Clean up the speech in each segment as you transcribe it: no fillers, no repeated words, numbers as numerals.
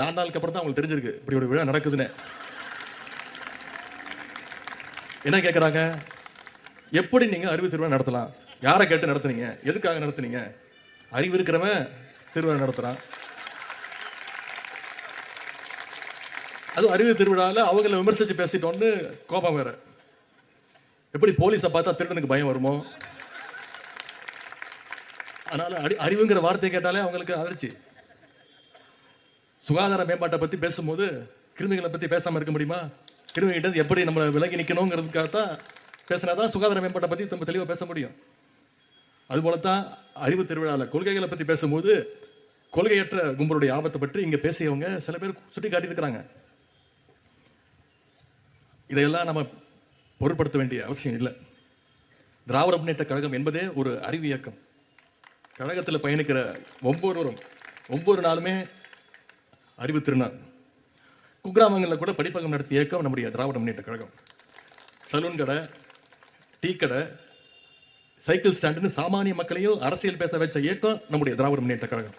4 நாளுக்கு அப்புறம் தான் அவங்களுக்கு தெரிஞ்சிருக்கு இப்படி ஒரு விழா நடக்குதுன்னு. என்ன கேட்குறாங்க? எப்படி நீங்க அறிவு திருவிழா நடத்தலாம்? யாரை கேட்டு நடத்துனீங்க? எதுக்காக நடத்துனீங்க? அறிவு இருக்கிறவன் திருவிழா நடத்துறான். அதுவும் அறிவு திருவிழாவில் அவங்கள விமர்சித்து பேசிட்டோன்னு கோபம் வேற. எப்படி போலீஸை பார்த்தா திருடனுக்கு பயம் வருமோ, அதனால அறிவுங்கிற வார்த்தையை கேட்டாலே அவங்களுக்கு அதிர்ச்சி. சுகாதார மேம்பாட்டை பற்றி பேசும்போது கிருமிகளை பற்றி பேசாமல் இருக்க முடியுமா? கிருமிகிட்ட எப்படி நம்ம விலகி நிற்கணுங்கிறதுக்காக தான் பேசினாதான் சுகாதார மேம்பாட்டை பற்றி நம்ம தெளிவாக பேச முடியும். அதுபோலத்தான் அறிவு திருவிழாவில் கொள்கைகளை பற்றி பேசும்போது கொள்கையற்ற கும்பலுடைய ஆபத்தை பற்றி இங்கே பேசியவங்க சில பேர் சுட்டி காட்டியிருக்கிறாங்க. இதையெல்லாம் நம்ம பொருட்படுத்த வேண்டிய அவசியம் இல்லை. திராவிட முன்னேற்ற கழகம் என்பதே ஒரு அறிவு இயக்கம். கழகத்தில் பயணிக்கிற ஒவ்வொருவரும் ஒவ்வொரு நாளுமே அறிவு திருநாள். குக்கிராமங்களில் கூட படிப்பகம் நடத்திய இயக்கம் நம்முடைய திராவிட முன்னேற்ற கழகம். சலூன் கடை, டீ கடை, சைக்கிள் ஸ்டாண்டுன்னு சாமானிய மக்களையும் அரசியல் பேச வச்ச இயக்கம் நம்முடைய திராவிட முன்னேற்ற கழகம்.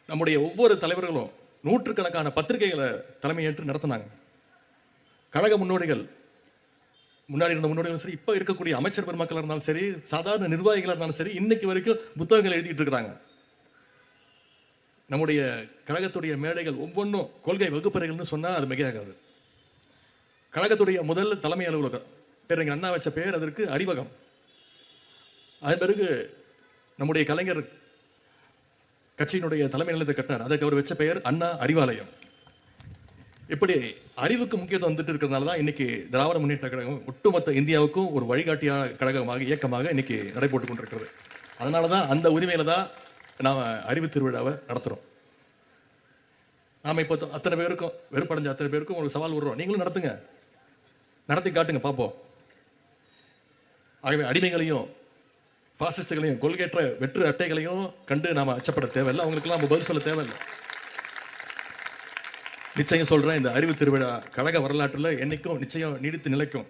நம்முடைய ஒவ்வொரு தலைவர்களும் நூற்றுக்கணக்கான பத்திரிகைகளை தலைமையேற்று நடத்தினாங்க. கழக முன்னோடிகள், முன்னாடி இருந்த முன்னோடிகளும் சரி, இப்போ இருக்கக்கூடிய அமைச்சர் பெருமக்கள் இருந்தாலும் சரி, சாதாரண நிர்வாகிகளாக இருந்தாலும் சரி, இன்னைக்கு வரைக்கும் புத்தகங்கள் எழுதிட்டு இருக்கிறாங்க. நம்முடைய கழகத்துடைய மேடைகள் ஒவ்வொன்றும் கொள்கை வகுப்பறைகள்னு சொன்னால் அது மிகையாகாது. கழகத்துடைய முதல் தலைமை அலுவலகம் பேர் அண்ணா வச்ச பேர் அதற்கு அறிவகம். அதன் பிறகு நம்முடைய கலைஞர் கட்சியினுடைய தலைமை நிலையத்தை கட்டினார், அதுக்கு அவர் வச்ச பெயர் அண்ணா அறிவாலயம். இப்படி அறிவுக்கு முக்கியத்துவம் வந்துட்டு இருக்கிறதுனால தான் இன்னைக்கு திராவிட முன்னேற்ற கழகம் ஒட்டுமொத்த இந்தியாவுக்கும் ஒரு வழிகாட்டியான கழகமாக இயக்கமாக இன்னைக்கு நடைபெற்றுக் கொண்டிருக்கிறது. அதனால தான் அந்த உரிமையில தான் நாம் அறிவு திருவிழாவை நடத்துகிறோம். நாம் இப்போ அத்தனை பேருக்கும் வெறுப்படைஞ்ச அத்தனை பேருக்கும் ஒரு சவால் விடுறோம், நீங்களும் நடத்துங்க, நடத்தி காட்டுங்க பார்ப்போம். ஆகவே அடிமைகளையும் பாசிஸ்டுகளையும் கொள்கையற்ற வெற்று அட்டைகளையும் கண்டு நாம் அச்சப்பட தேவையில்லை, அவங்களுக்கெல்லாம் நம்ம பதில் சொல்ல தேவையில்லை. நிச்சயம் சொல்கிறேன், இந்த அறிவு திருவிழா கழக வரலாற்றில் என்னைக்கும் நிச்சயம் நீடித்து நிலைக்கும்.